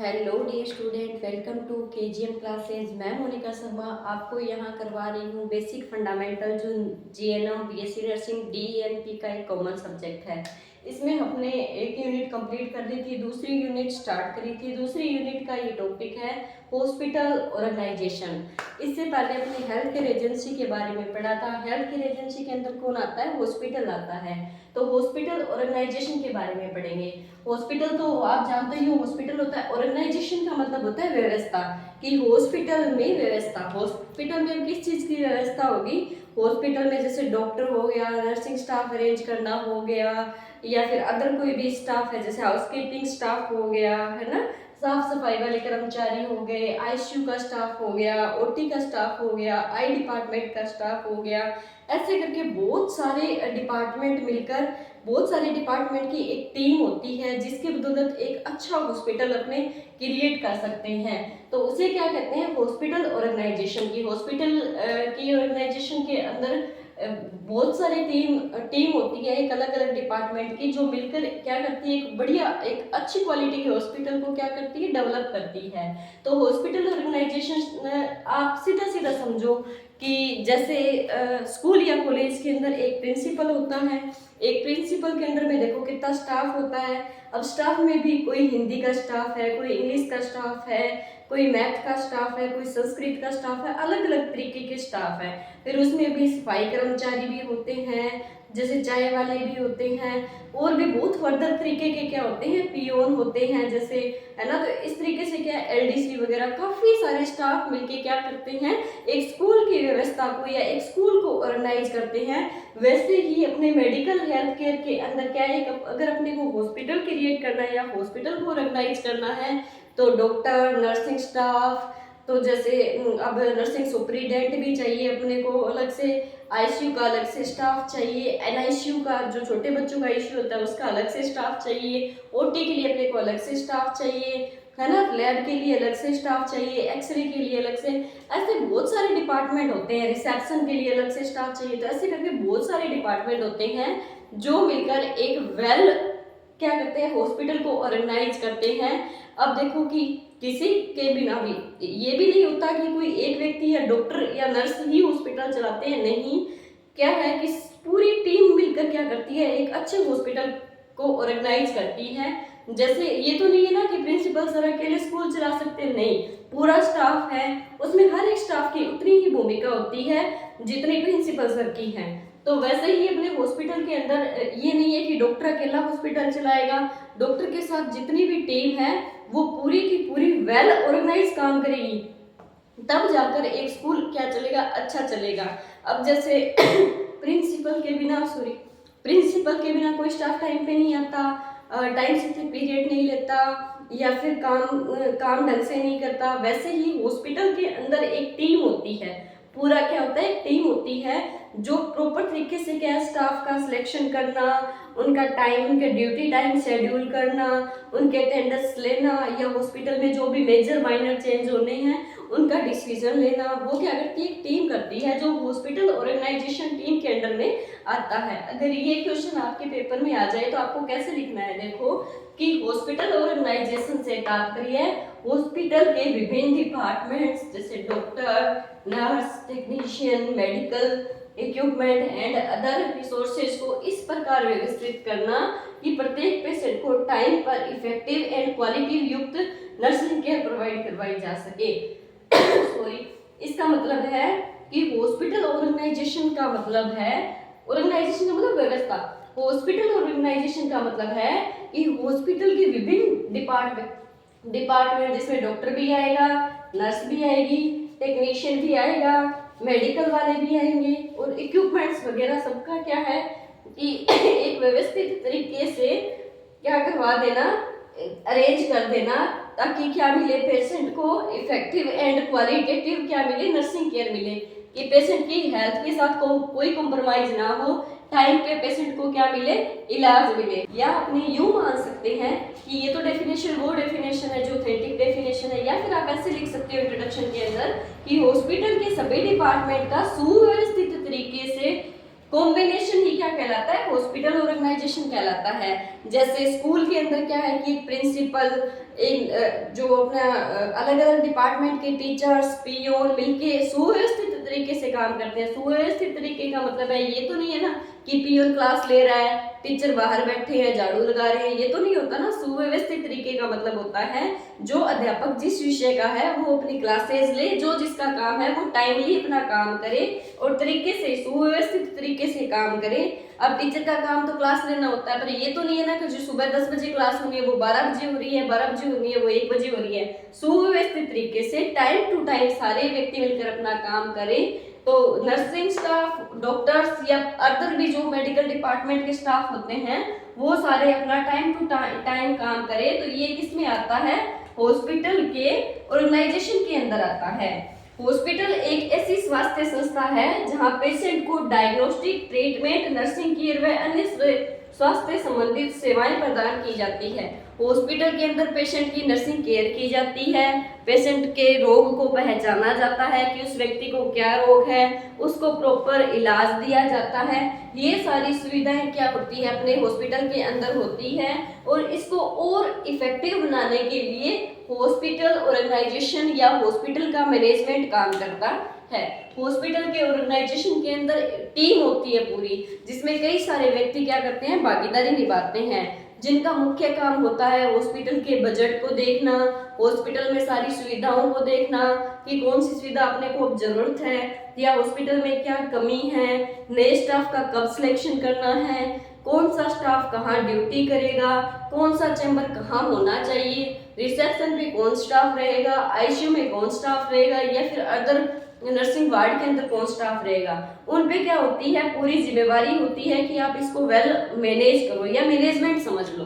Hello dear student, welcome to KGM classes. मैं मोनिका शर्मा आपको यहाँ करवा रही हूँ बेसिक फंडामेंटल जो जीएनएम बीएससी नर्सिंग डीएनपी का एक कॉमन सब्जेक्ट है। इसमें हमने एक यूनिट कंप्लीट कर ली थी, दूसरी यूनिट स्टार्ट करी थी। दूसरी यूनिट का ये टॉपिक है हॉस्पिटल ऑर्गेनाइजेशन। इससे पहले अपने हेल्थ केयर एजेंसी के बारे में पढ़ा था। हेल्थ केयर एजेंसी के अंदर कौन आता है? हॉस्पिटल आता है। तो हॉस्पिटल ऑर्गेनाइजेशन के बारे में पढ़ेंगे। हॉस्पिटल तो आप जानते ही हो, हॉस्पिटल होता है। ऑर्गेनाइजेशन का मतलब होता है व्यवस्था, कि हॉस्पिटल में व्यवस्था। हॉस्पिटल में किस चीज की व्यवस्था होगी? हॉस्पिटल में जैसे डॉक्टर हो गया, नर्सिंग स्टाफ अरेंज करना हो गया, या फिर अदर कोई भी स्टाफ है जैसे हाउसकीपिंग स्टाफ हो गया, है ना, साफ सफाई वाले कर्मचारी हो गए, आईसीयू का स्टाफ हो गया, ओटी का स्टाफ हो गया, आई डिपार्टमेंट का स्टाफ हो गया। ऐसे करके बहुत सारे डिपार्टमेंट मिलकर, बहुत सारे डिपार्टमेंट की एक टीम होती है जिसके बदौलत एक अच्छा हॉस्पिटल अपने क्रिएट कर सकते हैं। तो उसे क्या कहते हैं? हॉस्पिटल ऑर्गेनाइजेशन की। हॉस्पिटल की ऑर्गेनाइजेशन के अंदर बहुत सारी टीम होती है, एक अलग अलग डिपार्टमेंट की, जो मिलकर क्या करती है? एक बढ़िया, एक अच्छी क्वालिटी के हॉस्पिटल को क्या करती है? डेवलप करती है। तो हॉस्पिटल ऑर्गेनाइजेशन आप सीधा सीधा समझो कि जैसे स्कूल या कॉलेज के अंदर एक प्रिंसिपल होता है। एक प्रिंसिपल के अंदर में देखो कितना स्टाफ होता है। अब स्टाफ में भी कोई हिंदी का स्टाफ है, कोई इंग्लिश का स्टाफ है, कोई मैथ का स्टाफ है, कोई संस्कृत का स्टाफ है, अलग अलग तरीके के स्टाफ है। फिर उसमें भी सफाई कर्मचारी भी होते हैं, जैसे चाय वाले भी होते हैं, और भी बहुत फर्दर तरीके के क्या होते हैं? पियोन होते हैं जैसे, है ना। तो इस तरीके से क्या एलडीसी वगैरह काफी सारे स्टाफ मिलके क्या करते हैं? एक स्कूल की व्यवस्था को या एक स्कूल को ऑर्गेनाइज करते हैं। वैसे ही अपने मेडिकल हेल्थ केयर के अंदर क्या है? अगर अपने को हॉस्पिटल क्रिएट करना है या हॉस्पिटल को ऑर्गेनाइज करना है तो डॉक्टर, नर्सिंग स्टाफ, तो जैसे अब नर्सिंग सुपरिटेंडेंट भी चाहिए अपने को अलग से, आईसीयू का अलग से स्टाफ चाहिए, एनआईसीयू का जो छोटे बच्चों का इश्यू होता है उसका अलग से स्टाफ चाहिए, ओटी के लिए अपने को अलग से स्टाफ चाहिए, है ना, लैब के लिए अलग से स्टाफ चाहिए, एक्सरे के लिए अलग से। ऐसे बहुत सारे डिपार्टमेंट होते हैं। रिसेप्शन के लिए अलग से स्टाफ चाहिए। तो ऐसे करके बहुत सारे डिपार्टमेंट होते हैं जो मिलकर एक वेल क्या करते हैं? हॉस्पिटल को ऑर्गेनाइज करते हैं। अब देखो कि किसी के बिना भी ये भी नहीं होता कि कोई एक व्यक्ति या डॉक्टर या नर्स ही हॉस्पिटल चलाते हैं, नहीं। क्या है कि पूरी टीम मिलकर क्या करती है? एक अच्छे हॉस्पिटल को ऑर्गेनाइज करती है। जैसे ये तो नहीं है ना कि प्रिंसिपल सर अकेले स्कूल चला सकते हैं, नहीं, पूरा स्टाफ है, उसमें हर एक स्टाफ की उतनी ही भूमिका होती है जितनी प्रिंसिपल सर की है। तो वैसे ही अपने हॉस्पिटल के अंदर ये नहीं है कि डॉक्टर अकेला हॉस्पिटल चलाएगा। डॉक्टर के साथ जितनी भी टीम है वो पूरी की पूरी वेल ऑर्गेनाइज काम करेगी, तब जाकर एक स्कूल क्या चलेगा? अच्छा चलेगा। अब जैसे प्रिंसिपल के बिना कोई स्टाफ टाइम पे नहीं आता, टाइम से पीरियड नहीं लेता, या फिर काम ढंग से नहीं करता। वैसे ही हॉस्पिटल के अंदर एक टीम होती है, पूरा क्या होता है? एक टीम होती है जो प्रॉपर तरीके से क्या है? स्टाफ का सिलेक्शन करना, उनका टाइम, उनके ड्यूटी टाइम शेड्यूल करना, उनके अटेंडेंस लेना, या हॉस्पिटल में जो भी मेजर माइनर चेंज होने हैं उनका डिसीजन लेना, वो क्या करती है? एक टीम करती है जो हॉस्पिटल ऑर्गेनाइजेशन टीम के अंडर में आता है। अगर ये क्वेश्चन आपके पेपर में आ जाए तो आपको कैसे लिखना है? देखो कि हॉस्पिटल ऑर्गेनाइजेशन से तात्पर्य हॉस्पिटल के विभिन्न डिपार्टमेंट्स जैसे doctor, nurse, technician, medical equipment and other resources को इस प्रकार व्यवस्थित करना कि प्रत्येक पेशेंट को टाइम पर इफेक्टिव एंड क्वालिटी युक्त नर्सिंग केयर प्रोवाइड करवाई जा सके। सॉरी, इसका मतलब है कि हॉस्पिटल ऑर्गेनाइजेशन का मतलब है, ऑर्गेनाइजेशन का मतलब व्यवस्था। हॉस्पिटल ऑर्गेनाइजेशन का मतलब है कि हॉस्पिटल के विभिन्न डिपार्टमेंट जिसमें डॉक्टर भी आएगा, नर्स भी आएगी, टेक्नीशियन भी आएगा, मेडिकल वाले भी आएंगे, और इक्विपमेंट्स वगैरह सबका क्या है कि एक व्यवस्थित तरीके से क्या करवा देना? अरेंज कर देना, ताकि क्या मिले? पेशेंट को इफेक्टिव एंड क्वालिटेटिव क्या मिले? नर्सिंग केयर मिले, कि पेशेंट की हेल्थ के साथ कोई कॉम्प्रोमाइज ना हो, टाइम पे पेशेंट को क्या मिले? इलाज मिले। या अपने यूं मान सकते हैं कि ये तो डेफिनेशन वो डेफिनेशन है जो ऑथेंटिक डेफिनेशन है, या फिर आप ऐसे लिख सकते हो इंट्रोडक्शन के अंदर कि हॉस्पिटल के सभी डिपार्टमेंट का सुव्यवस्थित तरीके से कॉम्बिनेशन ही क्या कहलाता है, हॉस्पिटल ऑर्गेनाइजेशन कहलाता है। जैसे स्कूल के अंदर क्या है कि प्रिंसिपल, एक जो अपना अलग अलग डिपार्टमेंट के टीचर्स, पीओन मिलके सुव्यवस्थित तरीके से काम करते हैं। सुव्यवस्थित तरीके का मतलब है ये तो नहीं है ना कि पीओन क्लास ले रहा है, टीचर बाहर बैठे हैं झाड़ू लगा रहे हैं, ये तो नहीं होता ना। सुव्यवस्थित तरीके का मतलब होता है जो अध्यापक जिस विषय का है वो अपनी क्लासेस ले, जो जिसका काम है वो टाइमली अपना काम करे और तरीके से सुव्यवस्थित तरीके से काम करे। अब टीचर का काम तो क्लास लेना होता है, पर ये तो नहीं है ना कि जो सुबह 10 बजे क्लास होनी है वो 12 बजे हो रही है, 12 बजे होनी है वो 1 बजे हो रही है। सुव्यवस्थित तरीके से टाइम टू टाइम सारे व्यक्ति मिलकर अपना काम करें। तो नर्सिंग स्टाफ, डॉक्टर्स या अदर भी जो मेडिकल डिपार्टमेंट के स्टाफ होते हैं वो सारे अपना टाइम टू टाइम काम करें। तो ये किस में आता है, हॉस्पिटल के ऑर्गेनाइजेशन के अंदर आता है। हॉस्पिटल एक ऐसी स्वास्थ्य संस्था है जहां पेशेंट को डायग्नोस्टिक, ट्रीटमेंट, नर्सिंग केयर व अन्य स्वास्थ्य संबंधित सेवाएं प्रदान की जाती है। हॉस्पिटल के अंदर पेशेंट की नर्सिंग केयर की जाती है, पेशेंट के रोग को पहचाना जाता है कि उस व्यक्ति को क्या रोग है, उसको प्रॉपर इलाज दिया जाता है। ये सारी सुविधाएं क्या होती है, अपने हॉस्पिटल के अंदर होती है। और इसको और इफेक्टिव बनाने के लिए हॉस्पिटल ऑर्गेनाइजेशन या हॉस्पिटल का मैनेजमेंट काम करता है। हॉस्पिटल के ऑर्गेनाइजेशन के अंदर टीम होती है पूरी, जिसमें कई सारे व्यक्ति क्या करते हैं, भागीदारी निभाते हैं, जिनका मुख्य काम होता है हॉस्पिटल के बजट को देखना, हॉस्पिटल में सारी सुविधाओं को देखना कि कौन सी सुविधा अपने को अब जरूरत है या हॉस्पिटल में क्या कमी है, नए स्टाफ का कब सिलेक्शन करना है, कौन सा स्टाफ कहाँ ड्यूटी करेगा, कौन सा चैम्बर कहाँ होना चाहिए, रिसेप्शन पे कौन स्टाफ रहेगा, आईसीयू में कौन स्टाफ रहेगा या फिर अदर नर्सिंग वार्ड के अंदर कौन स्टाफ रहेगा। उन पे क्या होती है, पूरी जिम्मेवारी होती है कि आप इसको वेल मैनेज करो या मैनेजमेंट समझ लो।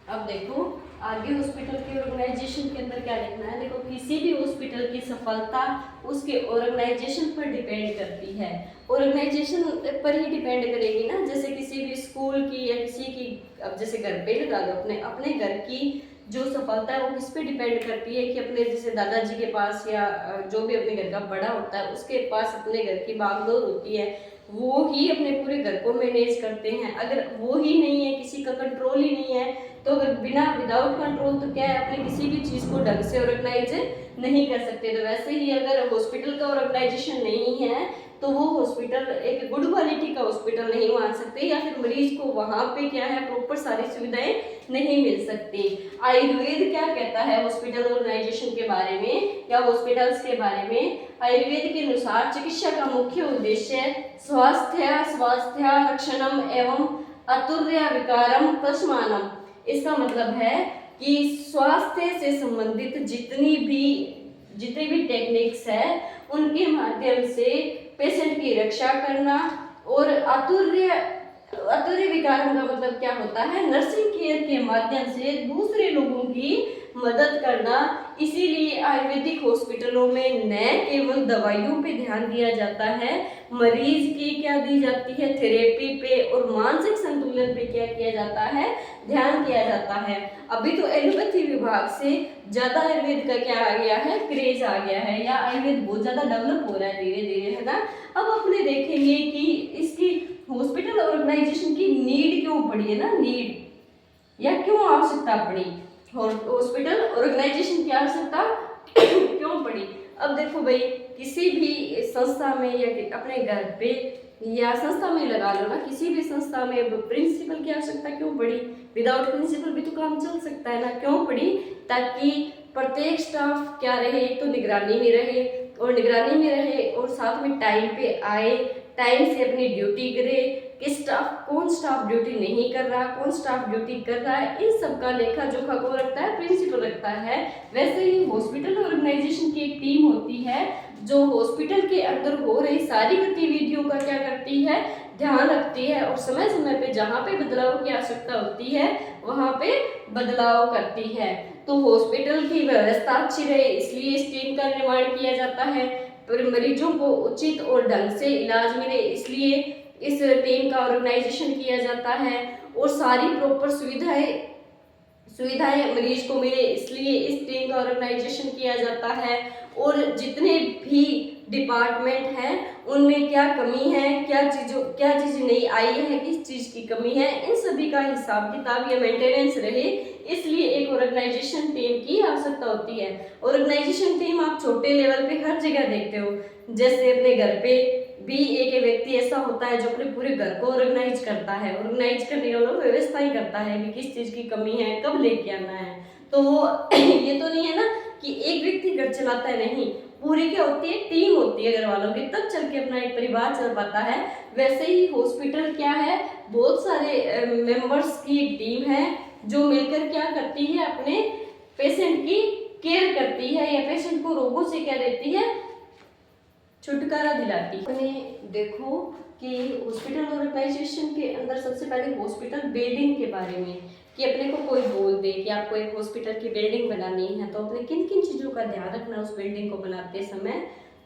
अब देखो आगे हॉस्पिटल के ऑर्गेनाइजेशन के अंदर क्या लिखना है। देखो किसी भी हॉस्पिटल की सफलता उसके ऑर्गेनाइजेशन पर डिपेंड करती है। ऑर्गेनाइजेशन पर ही डिपेंड करेगी ना। जैसे किसी भी स्कूल की या किसी की, अब जैसे घर पे लगा दो, अपने अपने घर की जो सफलता है वो किस पे डिपेंड करती है कि अपने जैसे दादाजी के पास या जो भी अपने घर का बड़ा होता है उसके पास अपने घर की बागडोर होती है, वो ही अपने पूरे घर को मैनेज करते हैं। अगर वो ही नहीं है, किसी का कंट्रोल ही नहीं है, तो अगर विदाउट कंट्रोल तो क्या है, अपने किसी भी चीज़ को ढंग से ऑर्गेनाइज नहीं कर सकते। तो वैसे ही अगर हॉस्पिटल का ऑर्गेनाइजेशन नहीं है तो वो हॉस्पिटल एक गुड क्वालिटी का हॉस्पिटल नहीं मान सकते, या फिर मरीज को वहाँ पे क्या है प्रॉपर सारी सुविधाएं नहीं मिल सकती। आयुर्वेद क्या कहता है हॉस्पिटल ऑर्गेनाइजेशन के बारे में या हॉस्पिटल्स के बारे में। आयुर्वेद के अनुसार चिकित्सा का मुख्य उद्देश्य स्वास्थ्य रक्षणम एवं अतुर्य विकारम प्रशमानम। इसका मतलब है कि स्वास्थ्य से संबंधित जितनी भी टेक्निक्स है उनके माध्यम से पेशेंट की रक्षा करना। और अतुर्य विकारम का मतलब क्या होता है, नर्सिंग केयर के माध्यम से दूसरे लोगों की मदद करना। इसीलिए आयुर्वेदिक हॉस्पिटलों में न केवल दवाइयों पे ध्यान दिया जाता है, मरीज की क्या दी जाती है, थेरेपी पे और मानसिक संतुलन पे क्या किया जाता है, ध्यान किया जाता है। अभी तो एलोपैथी विभाग से ज्यादा आयुर्वेद का क्या आ गया है, क्रेज आ गया है, या आयुर्वेद बहुत ज्यादा डेवलप हो रहा है धीरे धीरे, है ना। अब अपने देखेंगे कि इसकी हॉस्पिटल ऑर्गेनाइजेशन की नीड क्यों पड़ी है ना, नीड या क्यों आवश्यकता पड़ी, हॉस्पिटल ऑर्गेनाइजेशन की आवश्यकता क्यों पड़ी। अब देखो भाई, किसी भी संस्था में या अपने घर पे या संस्था में लगा लो ना, किसी भी संस्था में प्रिंसिपल की आवश्यकता क्यों पड़ी। विदाउट प्रिंसिपल भी तो काम चल सकता है ना। क्यों पड़ी, ताकि प्रत्येक स्टाफ क्या रहे, तो निगरानी में रहे, और निगरानी में रहे और साथ में टाइम पे आए, टाइम से अपनी ड्यूटी करे, कि कौन स्टाफ ड्यूटी नहीं कर रहा, कौन स्टाफ ड्यूटी कर रहा है, इन सब का लेखा जोखा कौन रखता है, प्रिंसिपल रखता है। वैसे ही हॉस्पिटल ऑर्गेनाइजेशन की एक टीम होती है जो हॉस्पिटल के अंदर हो रही सारी गतिविधियों का क्या करती है, ध्यान रखती है, और समय समय पे जहाँ पे बदलाव की आवश्यकता होती है वहाँ पे बदलाव करती है। तो हॉस्पिटल की व्यवस्था अच्छी रहे इसलिए इस टीम का निर्माण किया जाता है, मरीजों को उचित और ढंग से इलाज मिले इसलिए इस टीम का ऑर्गेनाइजेशन किया जाता है, और सारी प्रॉपर सुविधाएं मरीज को मिले इसलिए इस टीम का ऑर्गेनाइजेशन किया जाता है। और जितने भी डिपार्टमेंट हैं उनमें क्या कमी है, क्या चीज़ नई आई है, किस चीज़ की कमी है, इन सभी का हिसाब किताब या मेंटेनेंस रहे, इसलिए एक ऑर्गेनाइजेशन टीम की आवश्यकता होती है। ऑर्गेनाइजेशन टीम आप छोटे लेवल पे हर जगह देखते हो, जैसे अपने घर पे भी एक व्यक्ति ऐसा होता है जो अपने पूरे घर को ऑर्गेनाइज करता है, ऑर्गेनाइज करने वाला व्यवस्था ही करता है कि किस चीज़ की कमी है, कब लेके आना है। तो ये तो नहीं है ना कि एक व्यक्ति घर चलाता है, नहीं, पूरी क्या होती है, टीम होती है घर वालों की, तब चल के अपना एक परिवार चल पाता है। वैसे ही हॉस्पिटल क्या है, बहुत सारे मेंबर्स की एक टीम है जो मिलकर क्या करती है, अपने पेशेंट की केयर करती है या पेशेंट को रोगों से क्या देती है, छुटकारा दिलाती है। अपने देखो कि हॉस्पिटल ऑर्गेनाइजेशन के अंदर सबसे पहले हॉस्पिटल बिल्डिंग के बारे में, कि अपने को कोई बोल दे कि आपको एक हॉस्पिटल की बिल्डिंग बनानी है तो अपने किन किन चीज़ों का ध्यान रखना उस बिल्डिंग को बनाते समय,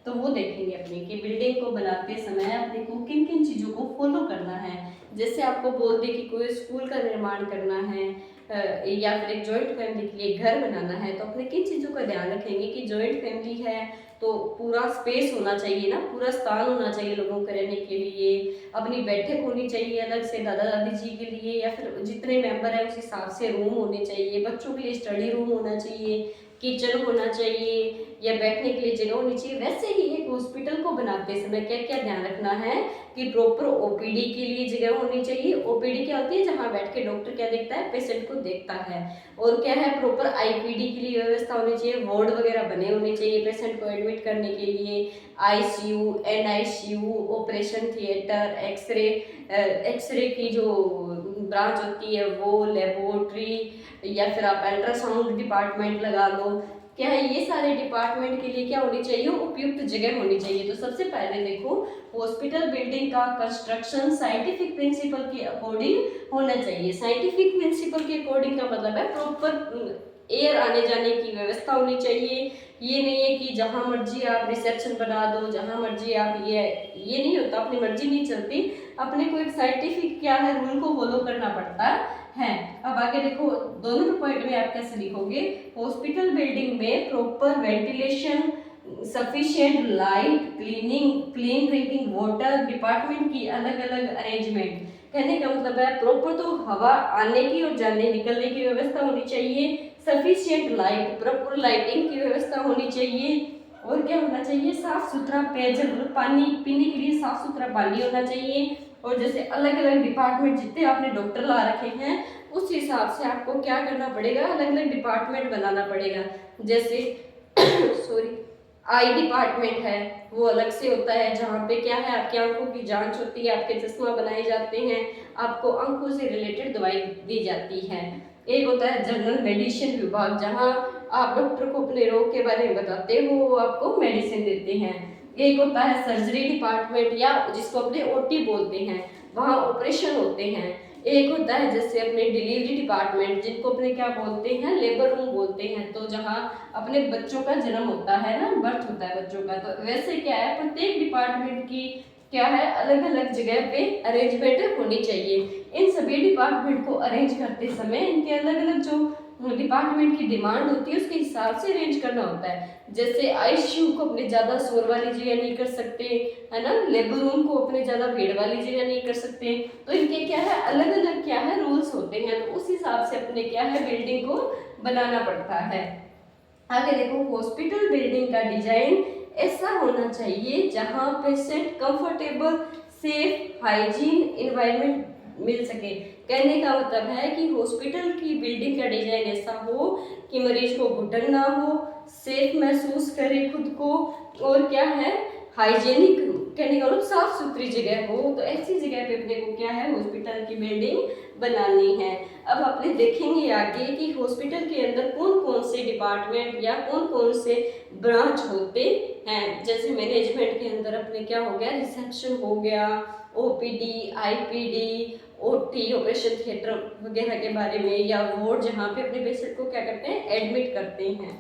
तो वो देखेंगे अपने कि बिल्डिंग को बनाते समय अपने को किन किन चीज़ों को फॉलो करना है। जैसे आपको बोल दे कि कोई स्कूल का निर्माण करना है या फिर एक जॉइंट फैमिली के लिए घर बनाना है, तो अपने किन चीज़ों का ध्यान रखेंगे कि जॉइंट फैमिली है तो पूरा स्पेस होना चाहिए ना, पूरा स्थान होना चाहिए लोगों के रहने के लिए, अपनी बैठक होनी चाहिए अलग से दादा दादी जी के लिए, या फिर जितने मेंबर है उस हिसाब से रूम होने चाहिए, बच्चों के लिए स्टडी रूम होना चाहिए, किचन होना चाहिए या बैठने के लिए जगह होनी चाहिए। वैसे ही एक हॉस्पिटल को बनाते समय क्या क्या ध्यान रखना है कि प्रॉपर ओपीडी के लिए जगह होनी चाहिए। ओपीडी क्या होती है, जहाँ बैठ के डॉक्टर क्या देखता है, पेशेंट को देखता है। और क्या है, प्रॉपर आईपीडी के लिए व्यवस्था होनी चाहिए, वार्ड वगैरह बने होने चाहिए पेशेंट को एडमिट करने के लिए, ICU, NICU, operation theatre, x-ray की जो ब्रांच होती है वो, लेबोरेटरी, या फिर आप अल्ट्रासाउंड डिपार्टमेंट लगा लो। क्या है, ये सारे डिपार्टमेंट के लिए क्या होनी चाहिए, उपयुक्त जगह होनी चाहिए। तो सबसे पहले देखो, हॉस्पिटल बिल्डिंग का कंस्ट्रक्शन साइंटिफिक प्रिंसिपल के अकॉर्डिंग होना चाहिए। साइंटिफिक प्रिंसिपल के अकॉर्डिंग का मतलब है प्रॉपर एयर आने जाने की व्यवस्था होनी चाहिए। ये नहीं है कि जहाँ मर्जी आप रिसेप्शन बना दो, जहाँ मर्जी आप, ये नहीं होता, अपनी मर्जी नहीं चलती, अपने को एक साइंटिफिक क्या है रूल को फॉलो करना पड़ता है। अब आगे देखो, दोनों पॉइंट में आप कैसे लिखोगे, हॉस्पिटल बिल्डिंग में proper ventilation, sufficient light, clean drinking water, department की अलग अलग अरेंजमेंट। कहने का मतलब है प्रॉपर तो हवा आने की और जाने निकलने की व्यवस्था होनी चाहिए, सफिशिएंट लाइट, प्रॉपर लाइटिंग की व्यवस्था होनी चाहिए, और क्या होना चाहिए, साफ सुथरा पेयजल, पानी पीने के लिए साफ सुथरा पानी होना चाहिए। और जैसे अलग अलग डिपार्टमेंट जितने आपने डॉक्टर ला रखे हैं उस हिसाब से आपको क्या करना पड़ेगा, अलग अलग डिपार्टमेंट बनाना पड़ेगा। जैसे सॉरी, आई डिपार्टमेंट है वो अलग से होता है, जहाँ पे क्या है, आपकी आंखों की जांच होती है, आपके चश्मा बनाए जाते हैं, आपको आंखों से रिलेटेड दवाई दी जाती है। एक होता है जनरल मेडिसिन विभाग, जहाँ आप डॉक्टर को अपने रोग के बारे में बताते हो, वो आपको मेडिसिन देते हैं। एक होता है सर्जरी डिपार्टमेंट, या जिसको अपने ओटी बोलते हैं, वहाँ ऑपरेशन होते हैं। एक होता है जैसे अपने डिलीवरी डिपार्टमेंट, जिनको अपने क्या बोलते हैं, लेबर रूम बोलते हैं, तो जहाँ अपने बच्चों का जन्म होता है ना, बर्थ होता है बच्चों का। तो वैसे क्या है, प्रत्येक डिपार्टमेंट की क्या है, अलग अलग जगह पे अरेंजमेंट होनी चाहिए। इन सभी डिपार्टमेंट को अरेंज करते समय इनके अलग अलग जो डिपार्टमेंट की डिमांड होती है उसके हिसाब से अरेंज करना होता है। जैसे आईसीयू को अपने ज़्यादा शोर वाली जगह नहीं कर सकते, है ना, लेबर रूम को अपने ज़्यादा भीड़ वाली जगह नहीं कर सकते, तो इनके क्या है, अलग अलग क्या है रूल्स होते हैं, तो उस हिसाब से अपने क्या है बिल्डिंग को बनाना पड़ता है। आगे देखो, हॉस्पिटल बिल्डिंग का डिजाइन ऐसा होना चाहिए जहाँ patient comfortable, safe, hygiene environment मिल सके। कहने का मतलब है कि हॉस्पिटल की बिल्डिंग का डिजाइन ऐसा हो कि मरीज को घुटन ना हो, सेफ महसूस करे खुद को, और क्या है, हाइजीनिक, कहने का मतलब साफ सुथरी जगह हो। तो ऐसी जगह पे अपने को क्या है, हॉस्पिटल की बिल्डिंग बनानी है। अब अपने देखेंगे आगे कि हॉस्पिटल के अंदर कौन कौन से डिपार्टमेंट या कौन कौन से ब्रांच होते हैं। जैसे मैनेजमेंट के अंदर अपने क्या हो गया, रिसेप्शन हो गया, OPD, IPD, OT, operation theatre वगैरह के बारे में, या वार्ड जहाँ पे अपने पेशेंट को क्या करते हैं, एडमिट करते हैं।